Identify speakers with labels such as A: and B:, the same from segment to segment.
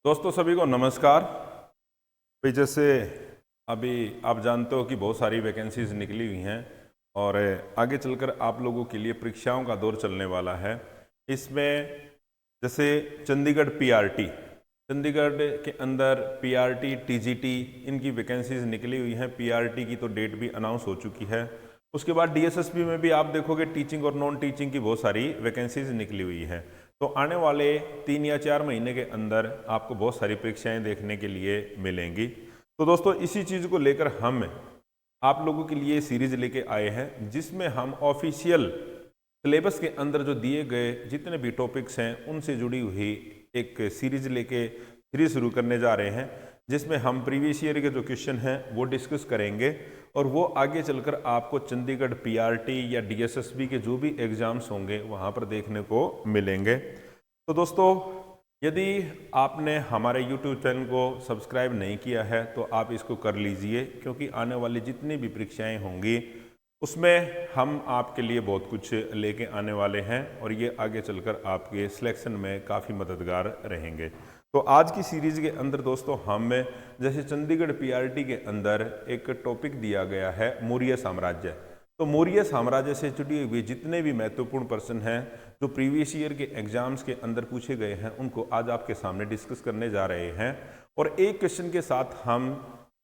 A: दोस्तों सभी को नमस्कार। भाई जैसे अभी आप जानते हो कि बहुत सारी वैकेंसीज निकली हुई हैं और आगे चलकर आप लोगों के लिए परीक्षाओं का दौर चलने वाला है। इसमें जैसे चंडीगढ़ पीआरटी, चंडीगढ़ के अंदर पीआरटी टीजीटी इनकी वैकेंसीज निकली हुई हैं। पीआरटी की तो डेट भी अनाउंस हो चुकी है। उसके बाद डीएसएसबी में भी आप देखोगे टीचिंग और नॉन टीचिंग की बहुत सारी वैकेंसीज निकली हुई हैं। तो आने वाले 3 या 4 महीने के अंदर आपको बहुत सारी परीक्षाएं देखने के लिए मिलेंगी। तो दोस्तों इसी चीज़ को लेकर हम आप लोगों के लिए सीरीज लेके आए हैं, जिसमें हम ऑफिशियल सिलेबस के अंदर जो दिए गए जितने भी टॉपिक्स हैं उनसे जुड़ी हुई एक सीरीज शुरू करने जा रहे हैं, जिसमें हम प्रीवियस ईयर के जो क्वेश्चन हैं वो डिस्कस करेंगे और वो आगे चलकर आपको चंडीगढ़ पीआरटी या डीएसएसबी के जो भी एग्जाम्स होंगे वहाँ पर देखने को मिलेंगे। तो दोस्तों यदि आपने हमारे YouTube चैनल को सब्सक्राइब नहीं किया है तो आप इसको कर लीजिए, क्योंकि आने वाली जितनी भी परीक्षाएं होंगी उसमें हम आपके लिए बहुत कुछ लेके आने वाले हैं और ये आगे चलकर आपके सिलेक्शन में काफ़ी मददगार रहेंगे। तो आज की सीरीज़ के अंदर दोस्तों हम जैसे चंडीगढ़ पीआरटी के अंदर एक टॉपिक दिया गया है मौर्य साम्राज्य। तो मौर्य साम्राज्य से जुड़ी हुई जितने भी महत्वपूर्ण प्रश्न हैं जो प्रीवियस ईयर के एग्जाम्स के अंदर पूछे गए हैं उनको आज आपके सामने डिस्कस करने जा रहे हैं। और एक क्वेश्चन के साथ हम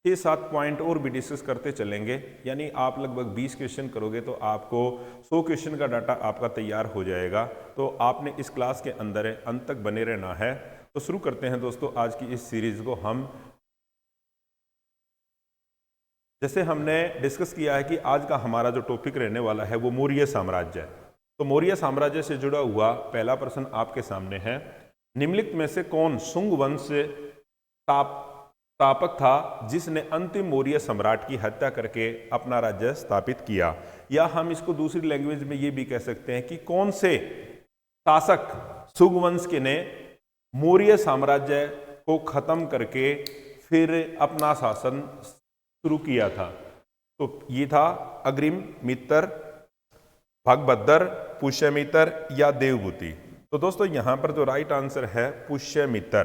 A: 6-7 पॉइंट और भी डिस्कस करते चलेंगे, यानी आप लगभग 20 क्वेश्चन करोगे तो आपको 100 क्वेश्चन का डाटा आपका तैयार हो जाएगा। तो आपने इस क्लास के अंदर अंत तक बने रहना है। तो शुरू करते हैं दोस्तों आज की इस सीरीज को। हम जैसे हमने डिस्कस किया है कि आज का हमारा जो टॉपिक रहने वाला है वो मौर्य साम्राज्य है। तो मौर्य साम्राज्य से जुड़ा हुआ पहला प्रश्न आपके सामने है, निम्नलिखित में से कौन शुंग वंश स्थापक था जिसने अंतिम मौर्य सम्राट की हत्या करके अपना राज्य स्थापित किया? या हम इसको दूसरी लैंग्वेज में ये भी कह सकते हैं कि कौन से शासक शुंग वंश के ने मौर्य साम्राज्य को खत्म करके फिर अपना शासन शुरू किया था? तो ये था अग्रिम मित्र, भगभद्र, पुष्यमित्र या देवभूति। तो दोस्तों यहां पर जो राइट आंसर है पुष्यमित्र।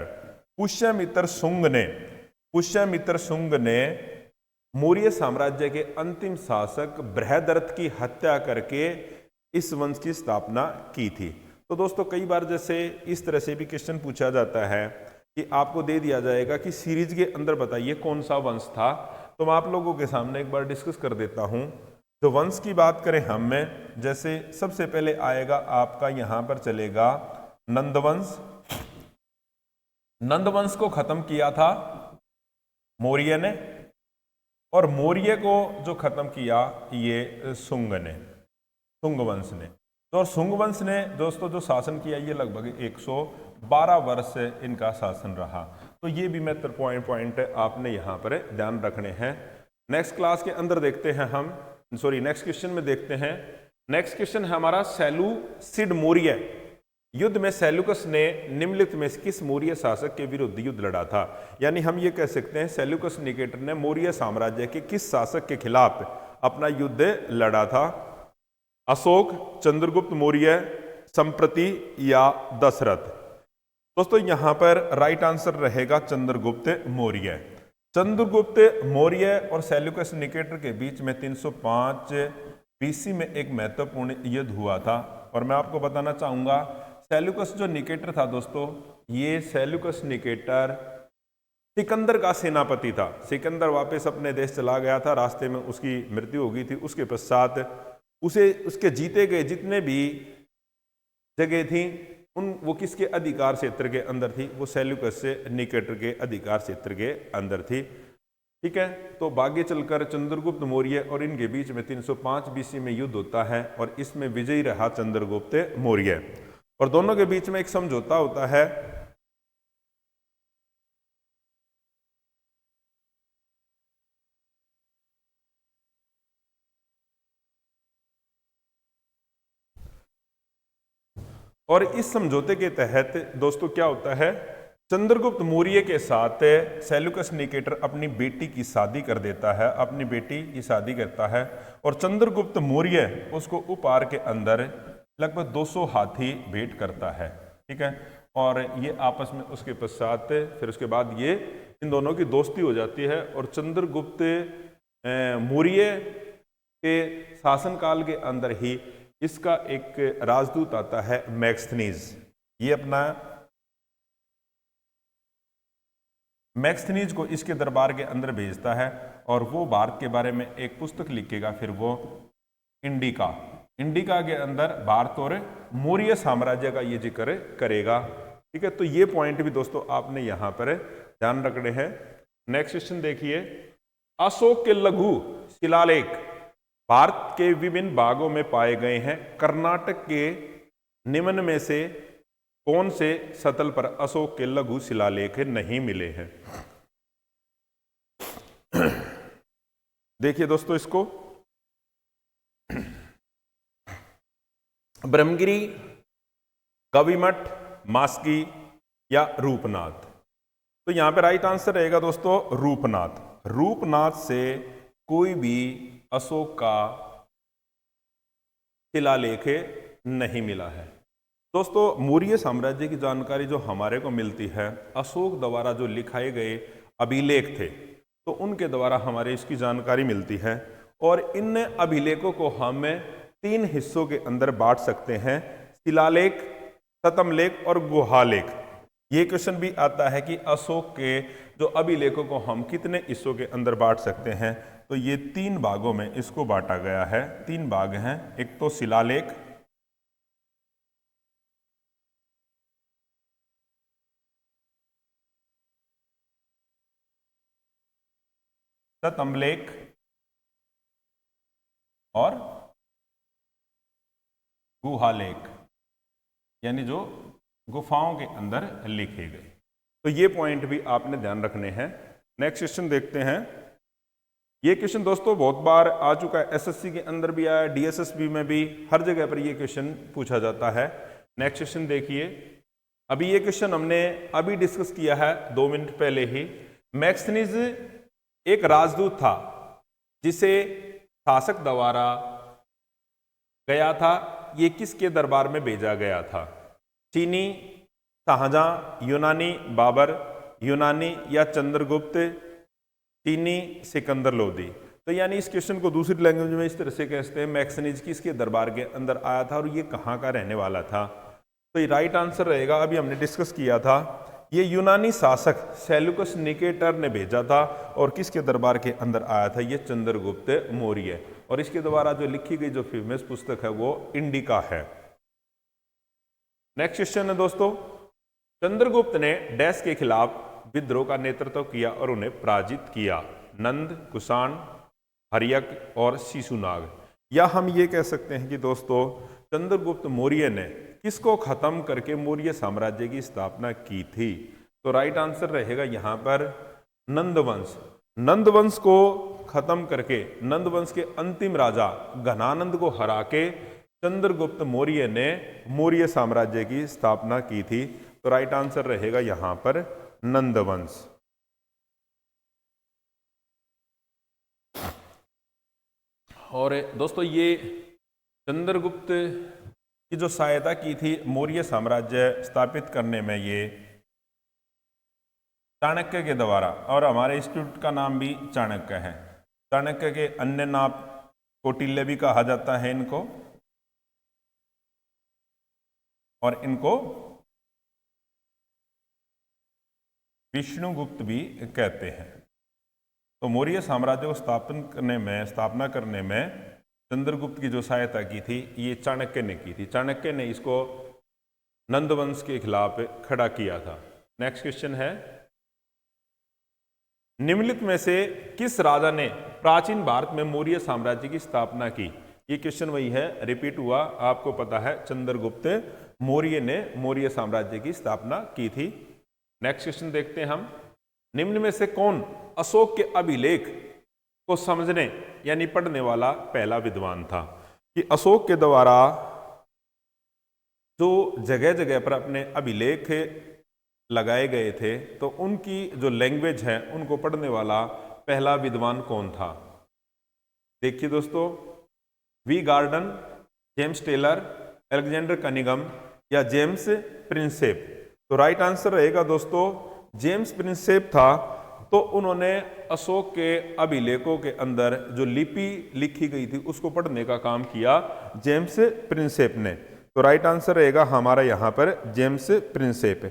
A: पुष्यमित्र शुंग ने मौर्य साम्राज्य के अंतिम शासक बृहद्रथ की हत्या करके इस वंश की स्थापना की थी। तो दोस्तों कई बार जैसे इस तरह से भी क्वेश्चन पूछा जाता है कि आपको दे दिया जाएगा कि सीरीज के अंदर बताइए कौन सा वंश था। तो मैं आप लोगों के सामने एक बार डिस्कस कर देता हूं। जो वंश की बात करें हम में, जैसे सबसे पहले आएगा आपका यहां पर चलेगा नंदवंश। नंदवंश को खत्म किया था मौर्य ने, और मौर्य को जो खत्म किया ये शुंग वंश ने। तो शुंग वंश ने दोस्तों जो शासन किया ये लगभग 112 वर्ष इनका शासन रहा। तो ये भी महत्वपूर्ण पॉइंट आपने यहाँ पर ध्यान रखने हैं। नेक्स्ट क्लास के अंदर देखते हैं हम, नेक्स्ट क्वेश्चन में देखते हैं। नेक्स्ट क्वेश्चन है हमारा सेल्यूसिड मौर्य युद्ध में सेल्यूकस ने निम्नलिखित में किस मौर्य शासक के विरुद्ध युद्ध लड़ा था? यानी हम ये कह सकते हैं सेल्यूकस निकेटर ने मौर्य साम्राज्य के किस शासक के खिलाफ अपना युद्ध लड़ा था? अशोक, चंद्रगुप्त मौर्य, संप्रति या दशरथ? दोस्तों यहां पर राइट आंसर रहेगा चंद्रगुप्त मौर्य। चंद्रगुप्त मौर्य और सेल्यूकस निकेटर के बीच में 305 बीसी में एक महत्वपूर्ण युद्ध हुआ था। और मैं आपको बताना चाहूंगा सेल्यूकस जो निकेटर था दोस्तों, ये सेल्यूकस निकेटर सिकंदर का सेनापति था। सिकंदर वापस अपने देश चला गया था, रास्ते में उसकी मृत्यु हो गई थी। उसके पश्चात उसके जीते गए जितने भी जगह थी वो किसके अधिकार क्षेत्र के अंदर थी? वो सेल्यूकस से निकेटर के अधिकार क्षेत्र के अंदर थी। ठीक है, तो आगे चलकर चंद्रगुप्त मौर्य और इनके बीच में 305 बीसी में युद्ध होता है और इसमें विजयी रहा चंद्रगुप्त मौर्य। और दोनों के बीच में एक समझौता होता है। और इस समझौते के तहत दोस्तों क्या होता है, चंद्रगुप्त मौर्य के साथ सेल्यूकस निकेटर अपनी बेटी की शादी कर देता है, अपनी बेटी की शादी करता है। और चंद्रगुप्त मौर्य उसको उपहार के अंदर लगभग 200 हाथी भेंट करता है। ठीक है, और ये आपस में उसके पश्चात फिर उसके बाद ये इन दोनों की दोस्ती हो जाती है और चंद्रगुप्त मौर्य के शासनकाल के अंदर ही इसका एक राजदूत आता है मैक्सथनीज। ये अपना मैक्सथनीज को इसके दरबार के अंदर भेजता है और वो भारत के बारे में एक पुस्तक लिखेगा, फिर वो इंडिका के अंदर भारत और मौर्य साम्राज्य का ये जिक्र करेगा। ठीक है, तो ये पॉइंट भी दोस्तों आपने यहां पर ध्यान रखने हैं। नेक्स्ट क्वेश्चन देखिए, अशोक के लघु शिलालेख भारत के विभिन्न भागों में पाए गए हैं। कर्नाटक के निम्न में से कौन से सतल पर अशोक के लघु शिलालेख नहीं मिले हैं? देखिए दोस्तों, इसको ब्रह्मगिरी, कविमठ, मास्की या रूपनाथ। तो यहां पे राइट आंसर रहेगा दोस्तों रूपनाथ। रूपनाथ से कोई भी अशोक का शिलालेख नहीं मिला है। दोस्तों, मौर्य साम्राज्य की जानकारी जो हमारे को मिलती है अशोक द्वारा जो लिखाए गए अभिलेख थे, तो उनके द्वारा हमारे इसकी जानकारी मिलती है। और इन अभिलेखों को हम 3 हिस्सों के अंदर बांट सकते हैं, शिलालेख, शतमलेख और गुहालेख। ये क्वेश्चन भी आता है कि अशोक के जो अभिलेखों को हम कितने हिस्सों के अंदर बांट सकते हैं, तो ये 3 भागों में इसको बांटा गया है। 3 भाग हैं, एक तो शिलालेख, शतमलेख और गुहालेख, यानी जो गुफाओं के अंदर लिखे गए। तो ये पॉइंट भी आपने ध्यान रखने हैं। नेक्स्ट क्वेश्चन देखते हैं। ये क्वेश्चन दोस्तों बहुत बार आ चुका है, एसएससी के अंदर भी आया, डीएसएसबी में भी, हर जगह पर ये क्वेश्चन पूछा जाता है। नेक्स्ट क्वेश्चन देखिए, अभी ये क्वेश्चन हमने अभी डिस्कस किया है 2 मिनट पहले ही। मैक्सथनीज एक राजदूत था जिसे शासक द्वारा गया था। ये किसके दरबार में भेजा गया था? चीनी शाहजहां, यूनानी बाबर, यूनानी या चंद्रगुप्त, चीनी सिकंदर लोदी। तो यानी इस क्वेश्चन को दूसरी लैंग्वेज में इस तरह से कहते हैं, मैक्सथनीज किसके दरबार के अंदर आया था और ये कहाँ का रहने वाला था? तो ये राइट आंसर रहेगा, अभी हमने डिस्कस किया था, ये यूनानी शासक सेल्यूकस निकेटर ने भेजा था। और किसके दरबार के अंदर आया था? ये चंद्रगुप्त मौर्य। और इसके द्वारा जो लिखी गई जो फेमस पुस्तक है वो इंडिका है। नेक्स्ट क्वेश्चन है दोस्तों, चंद्रगुप्त ने डैश के खिलाफ विद्रोह का नेतृत्व किया और उन्हें पराजित किया? नंद, कुषाण, हर्यक और शिशुनाग। या हम ये कह सकते हैं कि दोस्तों चंद्रगुप्त मौर्य ने किसको खत्म करके मौर्य साम्राज्य की स्थापना की थी? तो राइट आंसर रहेगा यहां पर नंदवंश। नंदवंश को खत्म करके, नंदवंश के अंतिम राजा घनानंद को हरा के चंद्रगुप्त मौर्य ने मौर्य साम्राज्य की स्थापना की थी। तो राइट आंसर रहेगा यहां पर नंदवंश। और दोस्तों ये चंद्रगुप्त की जो सहायता की थी मौर्य साम्राज्य स्थापित करने में, ये चाणक्य के द्वारा, और हमारे इंस्टीट्यूट का नाम भी चाणक्य है। चाणक्य के अन्य नाम कौटिल्य भी कहा जाता है इनको, और इनको विष्णुगुप्त भी कहते हैं। तो मौर्य साम्राज्य को स्थापना करने में चंद्रगुप्त की जो सहायता की थी ये चाणक्य ने की थी। चाणक्य ने इसको नंदवंश के खिलाफ खड़ा किया था। नेक्स्ट क्वेश्चन है, निम्नलिखित में से किस राजा ने प्राचीन भारत में मौर्य साम्राज्य की स्थापना की? ये क्वेश्चन वही है, रिपीट हुआ, आपको पता है चंद्रगुप्त मौर्य ने मौर्य साम्राज्य की स्थापना की थी। नेक्स्ट क्वेश्चन देखते हैं हम, निम्न में से कौन अशोक के अभिलेख को समझने यानी पढ़ने वाला पहला विद्वान था? कि अशोक के द्वारा जो जगह जगह पर अपने अभिलेख लगाए गए थे, तो उनकी जो लैंग्वेज है उनको पढ़ने वाला पहला विद्वान कौन था? देखिए दोस्तों, V Gordon, James Taylor, Alexander Cunningham या जेम्स प्रिंसेप। तो राइट आंसर रहेगा दोस्तों जेम्स प्रिंसेप था। तो उन्होंने अशोक के अभिलेखों के अंदर जो लिपि लिखी गई थी उसको पढ़ने का काम किया जेम्स प्रिंसेप ने। तो राइट आंसर रहेगा हमारा यहाँ पर जेम्स प्रिंसेप।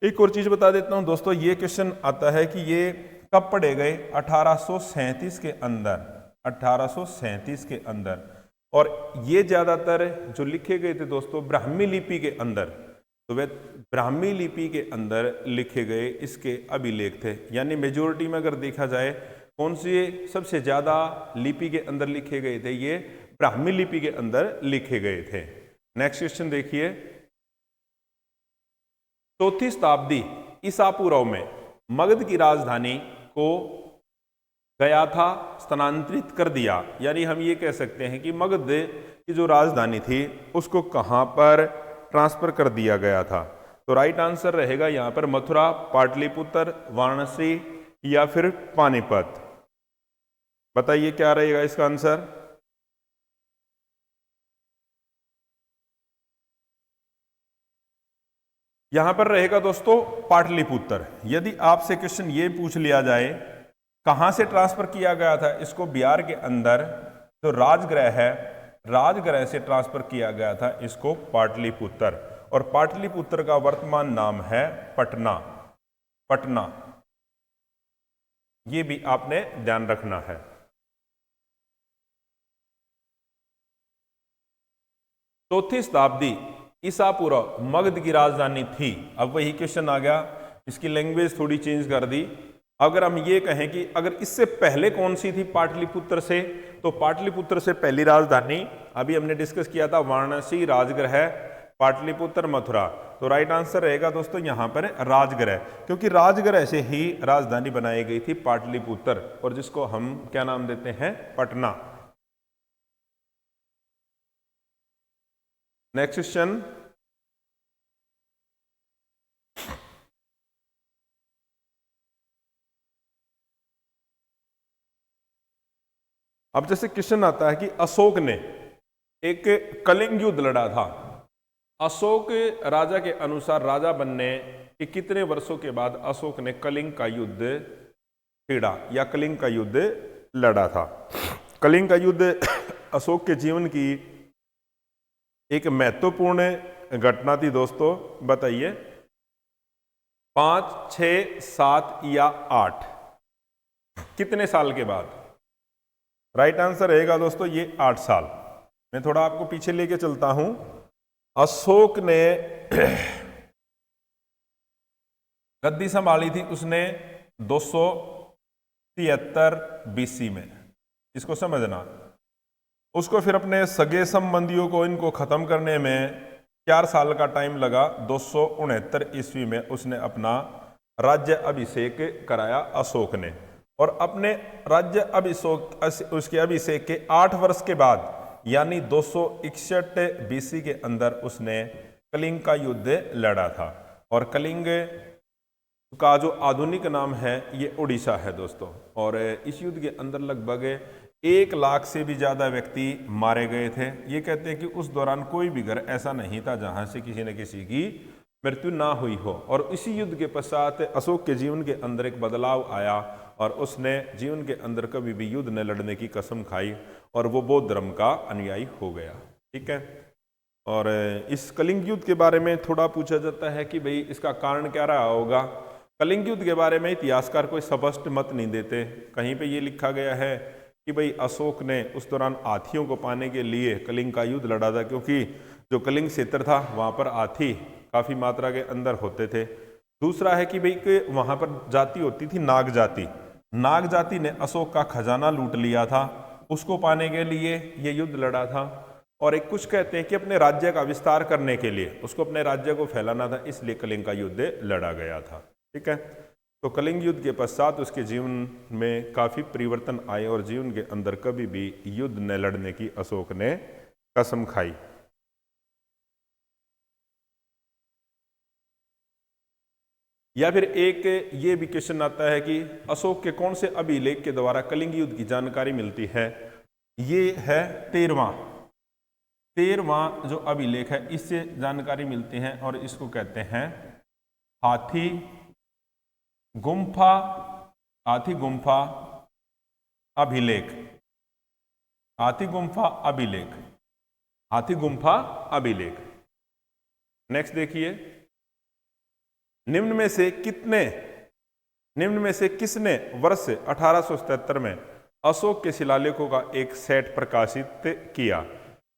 A: एक और चीज बता देता हूं दोस्तों, ये क्वेश्चन आता है कि ये कब पढ़े गए? 1837 के अंदर, 1837 के अंदर। और ये ज्यादातर जो लिखे गए थे दोस्तों ब्राह्मी लिपि के अंदर, तो वे ब्राह्मी लिपि के अंदर लिखे गए इसके अभिलेख थे। यानी मेजोरिटी में अगर देखा जाए कौन सी सबसे ज्यादा लिपि के अंदर लिखे गए थे, ये ब्राह्मी लिपि के अंदर लिखे गए थे। नेक्स्ट क्वेश्चन देखिए, 4वीं शताब्दी ईसा पूर्व में मगध की राजधानी को गया था स्थानांतरित कर दिया। यानी हम ये कह सकते हैं कि मगध की जो राजधानी थी उसको कहां पर ट्रांसफर कर दिया गया था? तो राइट आंसर रहेगा यहां पर मथुरा, पाटलिपुत्र, वाराणसी या फिर पानीपत। बताइए क्या रहेगा इसका आंसर? यहां पर रहेगा दोस्तों पाटलिपुत्र। यदि आपसे क्वेश्चन ये पूछ लिया जाए कहां से ट्रांसफर किया गया था इसको, बिहार के अंदर जो राजगृह है, राजगृह से ट्रांसफर किया गया था इसको पाटलिपुत्र। और पाटलिपुत्र का वर्तमान नाम है पटना। पटना, ये भी आपने ध्यान रखना है। चौथी शताब्दी ईसा पूर्व मगध की राजधानी थी। अब वही क्वेश्चन आ गया, इसकी लैंग्वेज थोड़ी चेंज कर दी। अगर हम ये कहें कि अगर इससे पहले कौन सी थी पाटलिपुत्र से, तो पाटलिपुत्र से पहली राजधानी अभी हमने डिस्कस किया था वाराणसी, राजगृह, पाटलिपुत्र, मथुरा। तो राइट आंसर रहेगा दोस्तों यहां पर राजगृह, क्योंकि राजगृह से ही राजधानी बनाई गई थी पाटलिपुत्र, और जिसको हम क्या नाम देते हैं? पटना। नेक्स्ट क्वेश्चन, अब जैसे क्वेश्चन आता है कि अशोक ने एक कलिंग युद्ध लड़ा था। अशोक राजा के अनुसार राजा बनने के कितने वर्षों के बाद अशोक ने कलिंग का युद्ध छेड़ा या कलिंग का युद्ध लड़ा था? कलिंग का युद्ध अशोक के जीवन की एक महत्वपूर्ण घटना थी दोस्तों। बताइए 5, 6, 7 या 8, कितने साल के बाद? राइट आंसर रहेगा दोस्तों ये 8 साल। मैं थोड़ा आपको पीछे लेके चलता हूं। अशोक ने गद्दी संभाली थी उसने 273 BC में, इसको समझना। उसको फिर अपने सगे संबंधियों को इनको खत्म करने में 4 साल का टाइम लगा। 269 ईस्वी में उसने अपना राज्य अभिषेक कराया अशोक ने। और अपने राज्य अभिषेक, उसके अभिषेक के 8 वर्ष के बाद यानी 261 BC के अंदर उसने कलिंग का युद्ध लड़ा था। और कलिंग का जो आधुनिक नाम है ये उड़ीसा है दोस्तों। और इस युद्ध के अंदर लगभग 1 लाख से भी ज़्यादा व्यक्ति मारे गए थे। ये कहते हैं कि उस दौरान कोई भी घर ऐसा नहीं था जहाँ से किसी न किसी की मृत्यु ना हुई हो। और इसी युद्ध के पश्चात अशोक के जीवन के अंदर एक बदलाव आया और उसने जीवन के अंदर कभी भी युद्ध न लड़ने की कसम खाई और वो बौद्ध धर्म का अनुयायी हो गया। ठीक है। और इस कलिंग युद्ध के बारे में थोड़ा पूछा जाता है कि भाई इसका कारण क्या रहा होगा। कलिंग युद्ध के बारे में इतिहासकार कोई स्पष्ट मत नहीं देते। कहीं पे ये लिखा गया है कि भाई अशोक ने उस दौरान हाथियों को पाने के लिए कलिंग का युद्ध लड़ा था, क्योंकि जो कलिंग क्षेत्र था वहाँ पर हाथी काफ़ी मात्रा के अंदर होते थे। दूसरा है कि भाई वहाँ पर जाति होती थी नाग जाति। नाग जाति ने अशोक का खजाना लूट लिया था, उसको पाने के लिए ये युद्ध लड़ा था। और एक कुछ कहते हैं कि अपने राज्य का विस्तार करने के लिए, उसको अपने राज्य को फैलाना था, इसलिए कलिंग का युद्ध लड़ा गया था। ठीक है। तो कलिंग युद्ध के पश्चात उसके जीवन में काफ़ी परिवर्तन आए और जीवन के अंदर कभी भी युद्ध न लड़ने की अशोक ने कसम खाई। या फिर एक ये भी क्वेश्चन आता है कि अशोक के कौन से अभिलेख के द्वारा कलिंग युद्ध की जानकारी मिलती है। ये है 13वां जो अभिलेख है, इससे जानकारी मिलती है और इसको कहते हैं हाथी गुम्फा, हाथी गुम्फा अभिलेख, हाथी गुम्फा अभिलेख, हाथी गुम्फा अभिलेख। नेक्स्ट देखिए, निम्न में से किसने वर्ष 1877 में अशोक के शिलालेखों का एक सेट प्रकाशित किया?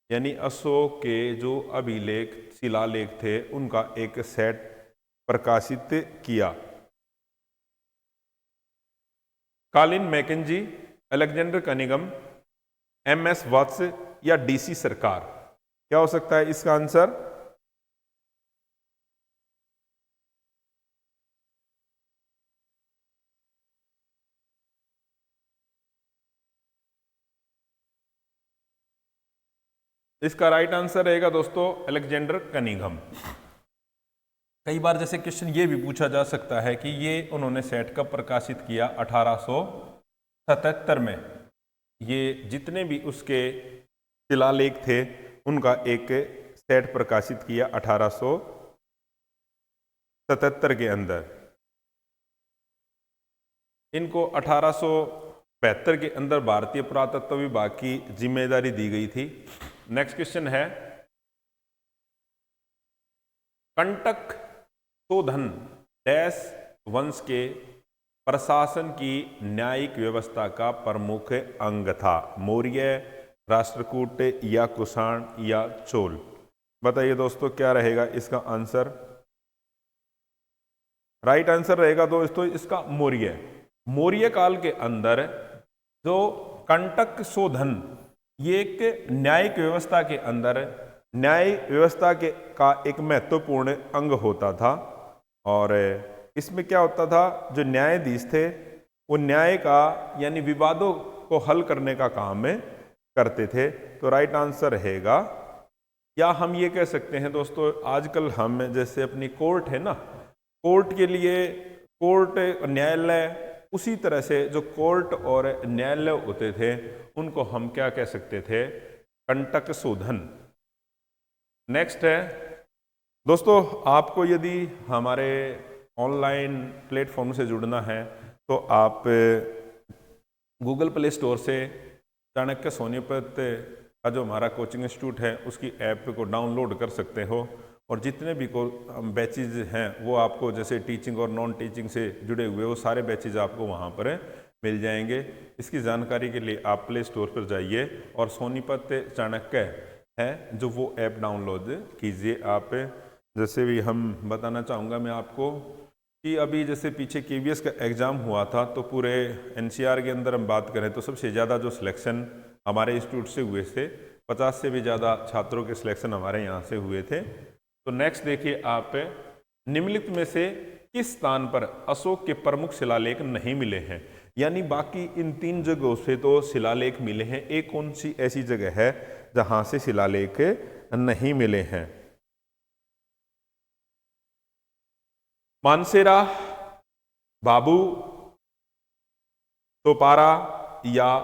A: यानी अशोक के जो अभिलेख शिलालेख थे उनका एक सेट प्रकाशित किया। Colin Mackenzie, Alexander Cunningham, MS Watts या डीसी सरकार? क्या हो सकता है इसका आंसर? इसका राइट आंसर रहेगा दोस्तों अलेक्जेंडर कनिंघम। कई बार जैसे क्वेश्चन ये भी पूछा जा सकता है कि ये उन्होंने सेट कब प्रकाशित किया? 1877 में। ये जितने भी उसके शिलालेख थे उनका एक सेट प्रकाशित किया 1877 के अंदर। इनको 1872 के अंदर भारतीय पुरातत्व विभाग की जिम्मेदारी दी गई थी। नेक्स्ट क्वेश्चन है, कंटक शोधन डैश वंश के प्रशासन की न्यायिक व्यवस्था का प्रमुख अंग था? मौर्य, राष्ट्रकूट या कुषाण या चोल? बताइए दोस्तों क्या रहेगा इसका आंसर? राइट आंसर रहेगा दोस्तों इसका मौर्य। मौर्य काल के अंदर जो कंटक शोधन ये एक न्यायिक व्यवस्था के अंदर न्याय व्यवस्था के का एक महत्वपूर्ण अंग होता था। और इसमें क्या होता था, जो न्यायाधीश थे वो न्याय का यानी विवादों को हल करने का काम करते थे। तो राइट आंसर रहेगा, या हम ये कह सकते हैं दोस्तों आजकल हम जैसे अपनी कोर्ट है ना, कोर्ट के लिए कोर्ट न्यायालय, उसी तरह से जो कोर्ट और न्यायालय होते थे उनको हम क्या कह सकते थे? कंटक शोधन। नेक्स्ट है दोस्तों, आपको यदि हमारे ऑनलाइन प्लेटफॉर्म से जुड़ना है तो आप गूगल प्ले स्टोर से चाणक्य सोनीपत का जो हमारा कोचिंग इंस्टीट्यूट है उसकी ऐप को डाउनलोड कर सकते हो। और जितने भी बैचेज हैं वो आपको जैसे टीचिंग और नॉन टीचिंग से जुड़े हुए वो सारे बैचेज आपको वहाँ पर मिल जाएंगे। इसकी जानकारी के लिए आप प्ले स्टोर पर जाइए और सोनीपत चाणक्य है जो वो ऐप डाउनलोड कीजिए। आप जैसे भी हम बताना चाहूँगा मैं आपको कि अभी जैसे पीछे KVS का एग्ज़ाम हुआ था तो पूरे NCR के अंदर हम बात करें तो सबसे ज़्यादा जो सिलेक्शन हमारे इंस्टीट्यूट से हुए थे, 50 से भी ज़्यादा छात्रों के सिलेक्शन हमारे यहाँ से हुए थे। तो नेक्स्ट देखिए आप, निम्नलिखित में से किस स्थान पर अशोक के प्रमुख शिलालेख नहीं मिले हैं? यानी बाकी इन 3 जगहों से तो शिलालेख मिले हैं, एक कौन सी ऐसी जगह है जहां से शिलालेख नहीं मिले हैं? मानसेरा, बाबू, तोपारा या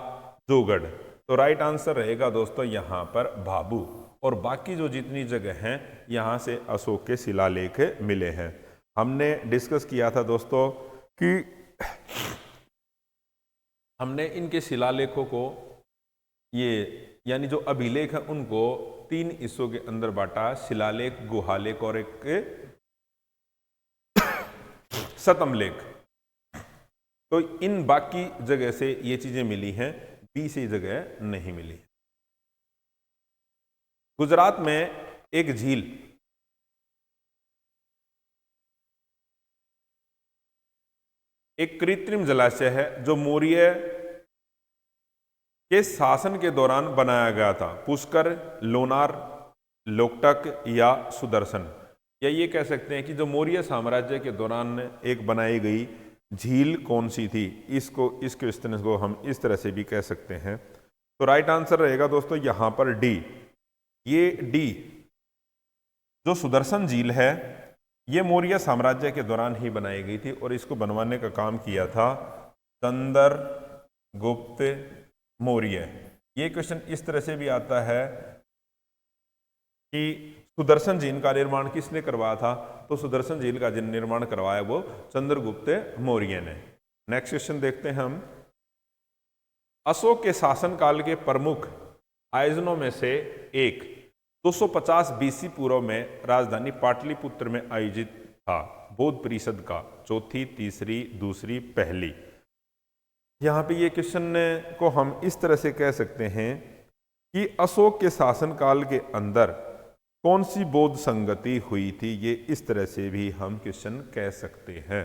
A: जोगढ़? तो राइट आंसर रहेगा दोस्तों यहां पर बाबू। और बाकी जो जितनी जगह हैं यहाँ से अशोक के शिलालेख मिले हैं। हमने डिस्कस किया था दोस्तों कि हमने इनके शिलालेखों को ये यानी जो अभिलेख हैं उनको 3 हिस्सों के अंदर बांटा, शिलालेख, गुहालेख और एक शतमलेख। तो इन बाकी जगह से ये चीजें मिली हैं, बी से जगह नहीं मिली। गुजरात में एक झील एक कृत्रिम जलाशय है जो मौर्य के शासन के दौरान बनाया गया था। पुष्कर, लोनार, लोकटक या सुदर्शन? या ये कह सकते हैं कि जो मौर्य साम्राज्य के दौरान एक बनाई गई झील कौन सी थी? इस क्वेश्चन को हम इस तरह से भी कह सकते हैं। तो राइट आंसर रहेगा दोस्तों यहाँ पर डी। ये डी जो सुदर्शन झील है ये मौर्य साम्राज्य के दौरान ही बनाई गई थी और इसको बनवाने का काम किया था चंद्रगुप्त मौर्य। ये क्वेश्चन इस तरह से भी आता है कि सुदर्शन झील का निर्माण किसने करवाया था? तो सुदर्शन झील का निर्माण करवाया वो चंद्रगुप्त मौर्य ने। नेक्स्ट क्वेश्चन देखते हैं हम। अशोक के शासनकाल के प्रमुख आयोजनों में से एक 250 बीसी पूर्व में राजधानी पाटलिपुत्र में आयोजित था बौद्ध परिषद का, चौथी, तीसरी, दूसरी, पहली। यहाँ पे ये क्वेश्चन को हम इस तरह से कह सकते हैं कि अशोक के शासनकाल के अंदर कौन सी बौद्ध संगति हुई थी, ये इस तरह से भी हम क्वेश्चन कह सकते हैं।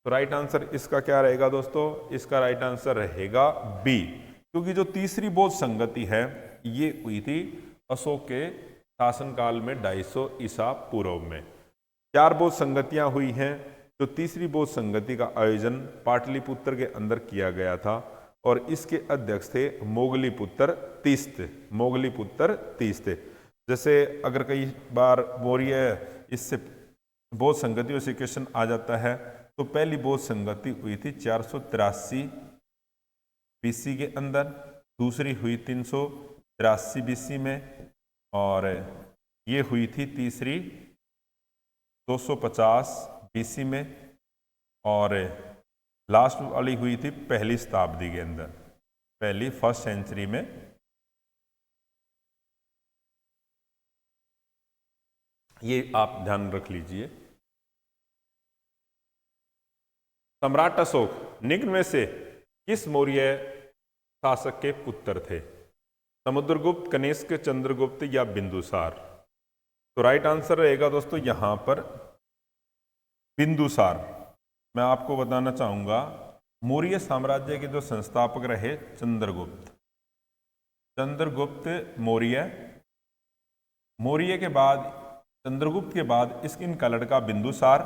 A: तो राइट आंसर इसका क्या रहेगा दोस्तों? इसका राइट आंसर रहेगा बी, क्योंकि जो तीसरी बौद्ध संगति है ये हुई थी अशोक के शासनकाल में 250 ईसा पूर्व में। 4 बौद्ध संगतियां हुई हैं। जो तीसरी बौद्ध संगति का आयोजन पाटलिपुत्र के अंदर किया गया था और इसके अध्यक्ष थे मोगलीपुत्र तीस्त। मोगलीपुत्र तीस्त। जैसे अगर कई बार मौर्य इससे बौद्ध संगतियों से क्वेश्चन आ जाता है, तो पहली बौद्ध संगति हुई थी 483 बीसी के अंदर, दूसरी हुई 383 बीसी में, और ये हुई थी तीसरी 250 बीसी में, और लास्ट वाली हुई थी पहली शताब्दी के अंदर, पहली फर्स्ट सेंचुरी में। ये आप ध्यान रख लीजिए। सम्राट अशोक निम्न में से किस मौर्य शासक के पुत्र थे? समुद्रगुप्त, कनिष्क, चंद्रगुप्त या बिंदुसार? तो राइट आंसर रहेगा दोस्तों यहां पर बिंदुसार। मैं आपको बताना चाहूंगा मौर्य साम्राज्य के जो संस्थापक रहे चंद्रगुप्त। चंद्रगुप्त मौर्य, मौर्य के बाद चंद्रगुप्त के बाद इनका लड़का बिंदुसार,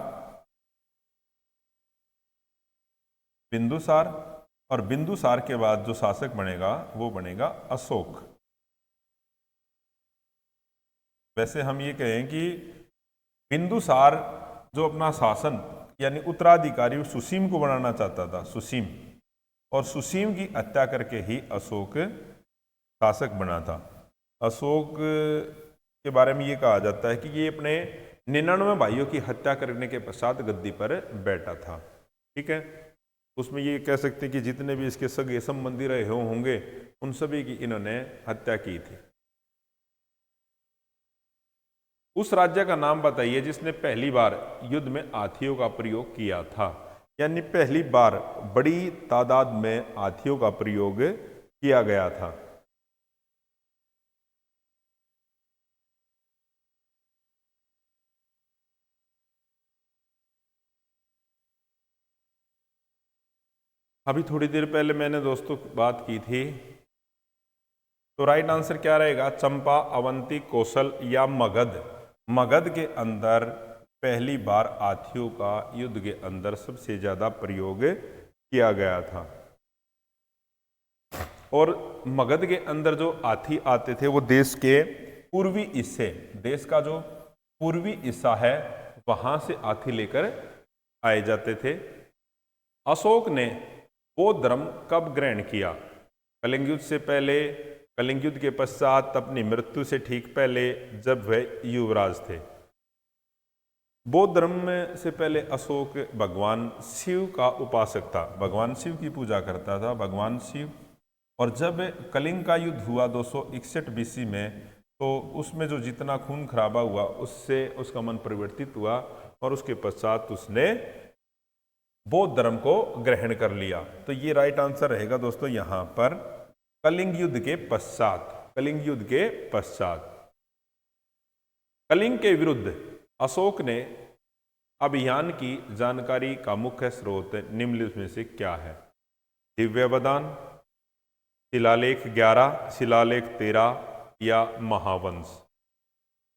A: बिंदुसार, और बिंदुसार के बाद जो शासक बनेगा वो बनेगा अशोक। वैसे हम ये कहें कि बिंदुसार जो अपना शासन यानी उत्तराधिकारी सुसीम को बनाना चाहता था, सुसीम, और सुसीम की हत्या करके ही अशोक शासक बना था। अशोक के बारे में ये कहा जाता है कि ये अपने 99 भाइयों की हत्या करने के पश्चात गद्दी पर बैठा था। ठीक है, उसमें ये कह सकते हैं कि जितने भी इसके सगे संबंधी रहे होंगे उन सभी की इन्होंने हत्या की थी। उस राज्य का नाम बताइए जिसने पहली बार युद्ध में हाथियों का प्रयोग किया था, यानी पहली बार बड़ी तादाद में हाथियों का प्रयोग किया गया था। अभी थोड़ी देर पहले मैंने दोस्तों बात की थी, तो राइट आंसर क्या रहेगा? चंपा, अवंती, कौशल या मगध? मगध के अंदर पहली बार हाथियों का युद्ध के अंदर सबसे ज्यादा प्रयोग किया गया था। और मगध के अंदर जो हाथी आते थे वो देश के पूर्वी हिस्से, देश का जो पूर्वी हिस्सा है वहां से हाथी लेकर आए जाते थे। अशोक ने बौद्ध धर्म कब ग्रहण किया? कलिंग युद्ध से पहले, कलिंग युद्ध के पश्चात, अपनी मृत्यु से ठीक पहले, जब वह युवराज थे? बौद्ध धर्म से पहले अशोक भगवान शिव का उपासक था, भगवान शिव की पूजा करता था, भगवान शिव। और जब कलिंग का युद्ध हुआ 261 बीसी में, तो उसमें जो जितना खून खराबा हुआ उससे उसका मन परिवर्तित हुआ और उसके पश्चात उसने बौद्ध धर्म को ग्रहण कर लिया। तो ये राइट आंसर रहेगा दोस्तों यहां पर कलिंग युद्ध के पश्चात, कलिंग युद्ध के पश्चात। कलिंग के विरुद्ध अशोक ने अभियान की जानकारी का मुख्य स्रोत निम्नलिखित में से क्या है? दिव्यवदान, शिलालेख 11, शिलालेख 13 या महावंश?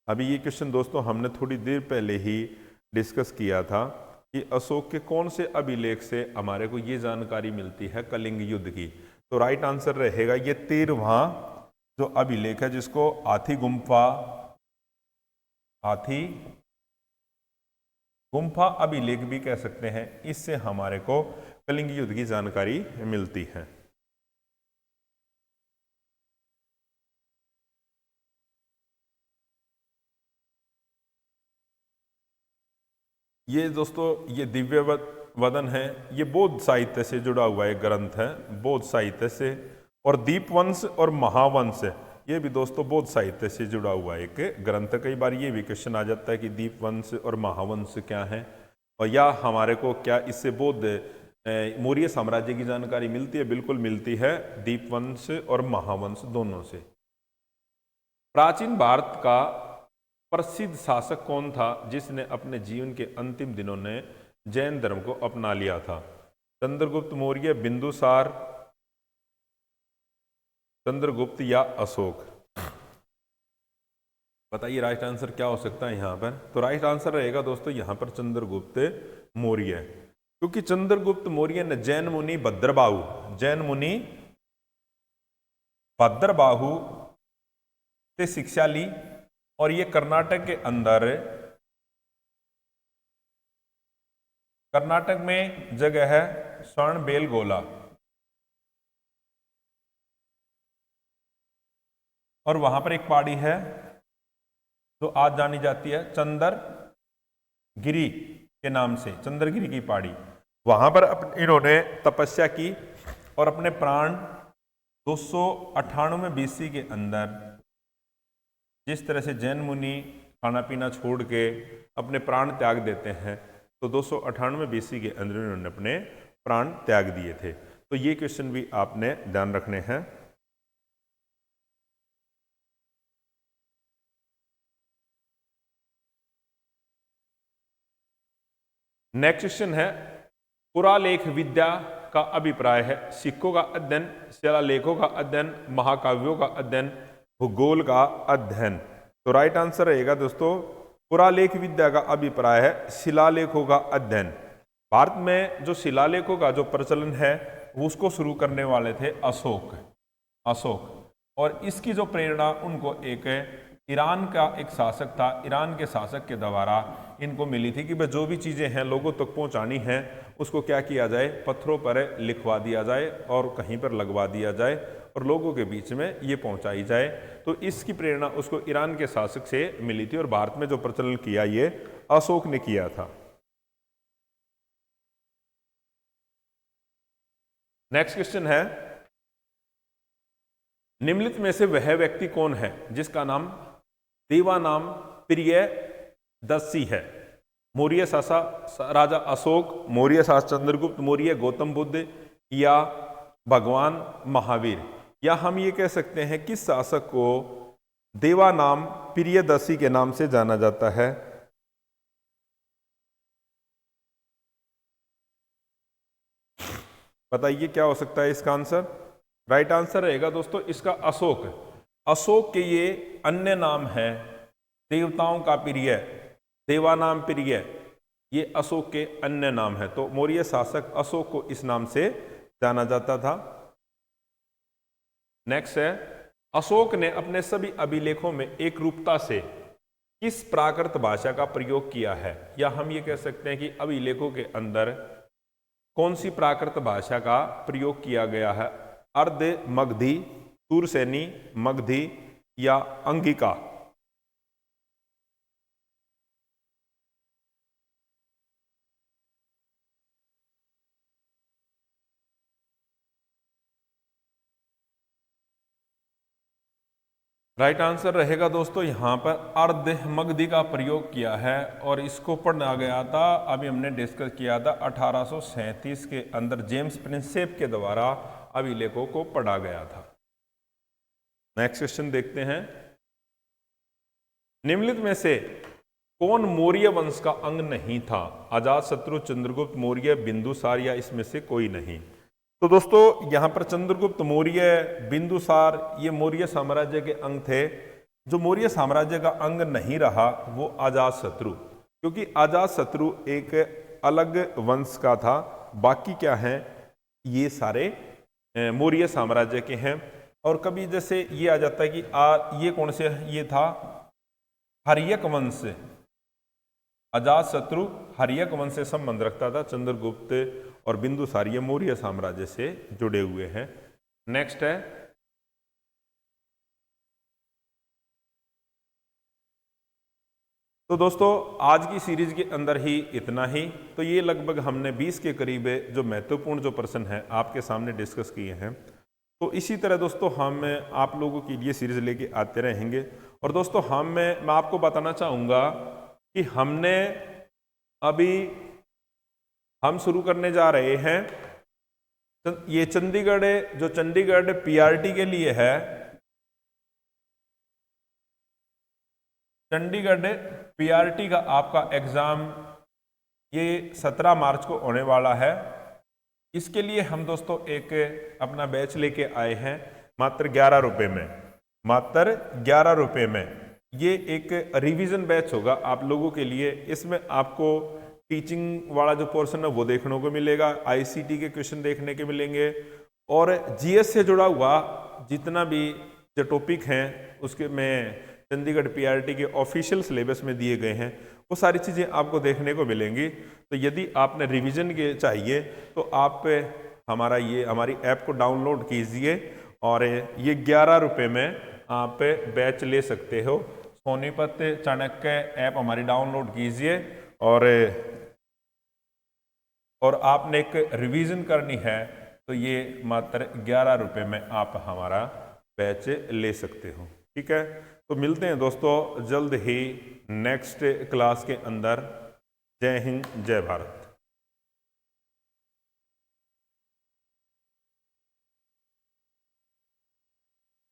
A: अभी ये क्वेश्चन दोस्तों हमने थोड़ी देर पहले ही डिस्कस किया था कि अशोक के कौन से अभिलेख से हमारे को ये जानकारी मिलती है कलिंग युद्ध की। तो राइट आंसर रहेगा ये 13वां जो अभिलेख है, जिसको हाथी गुम्फा अभिलेख भी कह सकते हैं। इससे हमारे को कलिंग युद्ध की जानकारी मिलती है। ये दोस्तों ये दिव्य वदन है, ये बौद्ध साहित्य से जुड़ा हुआ एक ग्रंथ है, बौद्ध साहित्य से। और दीपवंश और महावंश ये भी दोस्तों बौद्ध साहित्य से जुड़ा हुआ एक ग्रंथ। कई बार ये भी क्वेश्चन आ जाता है कि दीपवंश और महावंश क्या है, और या हमारे को क्या इससे बौद्ध मौर्य साम्राज्य की जानकारी मिलती है? बिल्कुल मिलती है, दीपवंश और महावंश दोनों से। प्राचीन भारत का प्रसिद्ध शासक कौन था जिसने अपने जीवन के अंतिम दिनों में जैन धर्म को अपना लिया था? चंद्रगुप्त मौर्य, बिंदुसार, चंद्रगुप्त या अशोक? बताइए राइट आंसर क्या हो सकता है यहाँ पर? तो राइट आंसर रहेगा दोस्तों यहाँ पर चंद्रगुप्त मौर्य, क्योंकि चंद्रगुप्त मौर्य ने जैन मुनि भद्रबाहु से शिक्षा ली, और ये कर्नाटक के अंदर, कर्नाटक में जगह है श्रवणबेलगोला, और वहां पर एक पहाड़ी है जो आज जानी जाती है चंद्रगिरी के नाम से, चंद्रगिरी की पहाड़ी। वहां पर इन्होंने तपस्या की और अपने प्राण 298 BC के अंदर, जिस तरह से जैन मुनि खाना पीना छोड़ के अपने प्राण त्याग देते हैं, तो 298 BC के अंदर इन्होंने अपने प्राण त्याग दिए थे। तो ये क्वेश्चन भी आपने ध्यान रखने हैं। नेक्स्ट क्वेश्चन है, पुरालेख विद्या का अभिप्राय है सिक्कों का अध्ययन, शिलालेखों का अध्ययन, महाकाव्यों का अध्ययन, भूगोल का अध्ययन? तो राइट आंसर रहेगा दोस्तों पुरालेख विद्या का अभिप्राय है शिलालेखों का अध्ययन। भारत में जो शिलालेखों का जो प्रचलन है वो उसको शुरू करने वाले थे अशोक, और इसकी जो प्रेरणा उनको एक ईरान का एक शासक था, ईरान के शासक के द्वारा इनको मिली थी कि भाई जो भी चीज़ें हैं लोगों तक पहुंचानी है उसको क्या किया जाए, पत्थरों पर लिखवा दिया जाए और कहीं पर लगवा दिया जाए और लोगों के बीच में ये पहुंचाई जाए। तो इसकी प्रेरणा उसको ईरान के शासक से मिली थी, और भारत में जो प्रचलन किया ये अशोक ने किया था। नेक्स्ट क्वेश्चन है, निम्नलिखित में से वह व्यक्ति कौन है जिसका नाम देवानाम प्रियदर्शी है? मौर्य शासक राजा अशोक, मौर्य शासक चंद्रगुप्त मौर्य, गौतम बुद्ध या भगवान महावीर? या हम ये कह सकते हैं किस शासक को देवानाम प्रियदर्शी के नाम से जाना जाता है? बताइए क्या हो सकता है इसका आंसर? राइट आंसर रहेगा दोस्तों इसका अशोक के ये अन्य नाम है देवताओं का प्रिय, देवानाम प्रिय, ये अशोक के अन्य नाम है। तो मौर्य शासक अशोक को इस नाम से जाना जाता था। नेक्स्ट है, अशोक ने अपने सभी अभिलेखों में एक रूपता से किस प्राकृत भाषा का प्रयोग किया है? या हम ये कह सकते हैं कि अभिलेखों के अंदर कौन सी प्राकृत भाषा का प्रयोग किया गया है? अर्ध मगधी, तुरसेनी, मगधी या अंगिका? राइट आंसर रहेगा दोस्तों यहाँ पर अर्ध मगधी का प्रयोग किया है, और इसको पढ़ा गया था, अभी हमने डिस्कस किया था 1837 के अंदर जेम्स प्रिंसेप के द्वारा अभिलेखों को पढ़ा गया था। नेक्स्ट क्वेश्चन देखते हैं, निम्नलिखित में से कौन मौर्य वंश का अंग नहीं था? अजातशत्रु, चंद्रगुप्त मौर्य, बिंदुसार या इसमें से कोई नहीं? तो दोस्तों यहाँ पर चंद्रगुप्त मौर्य, बिंदुसार ये मौर्य साम्राज्य के अंग थे। जो मौर्य साम्राज्य का अंग नहीं रहा वो अजातशत्रु, क्योंकि अजातशत्रु एक अलग वंश का था, बाकी क्या है ये सारे मौर्य साम्राज्य के हैं। और कभी जैसे ये आ जाता है कि ये कौन से, ये था हर्यक वंश, अजातशत्रु हर्यक वंश से संबंध रखता था। चंद्रगुप्त और बिंदुसार ये मौर्य साम्राज्य से जुड़े हुए हैं। नेक्स्ट है, तो दोस्तों आज की सीरीज के अंदर ही इतना ही। तो ये लगभग हमने 20 के करीब जो महत्वपूर्ण जो प्रश्न है आपके सामने डिस्कस किए हैं। तो इसी तरह दोस्तों हम आप लोगों के लिए सीरीज लेके आते रहेंगे। और दोस्तों मैं आपको बताना चाहूँगा कि हम शुरू करने जा रहे हैं ये चंडीगढ़ पीआरटी के लिए है। चंडीगढ़ पीआरटी का आपका एग्ज़ाम ये 17 मार्च को होने वाला है। इसके लिए हम दोस्तों एक अपना बैच लेके आए हैं मात्र 11 रुपये में, मात्र 11 रुपये में। ये एक रिवीजन बैच होगा आप लोगों के लिए। इसमें आपको टीचिंग वाला जो पोर्शन है वो देखने को मिलेगा, आईसीटी के क्वेश्चन देखने के मिलेंगे, और जीएस से जुड़ा हुआ जितना भी जो टॉपिक हैं उसके में चंडीगढ़ पीआरटी के ऑफिशियल सिलेबस में दिए गए हैं वो सारी चीज़ें आपको देखने को मिलेंगी। तो यदि आपने रिवीजन के चाहिए तो आप हमारी ऐप को डाउनलोड कीजिए और ये 11 रुपये में आप बैच ले सकते हो। सोनीपत चाणक्य ऐप हमारी डाउनलोड कीजिए और आपने एक रिवीजन करनी है तो ये मात्र 11 रुपये में आप हमारा बैच ले सकते हो। ठीक है, तो मिलते हैं दोस्तों जल्द ही नेक्स्ट क्लास के अंदर। जय हिंद, जय भारत।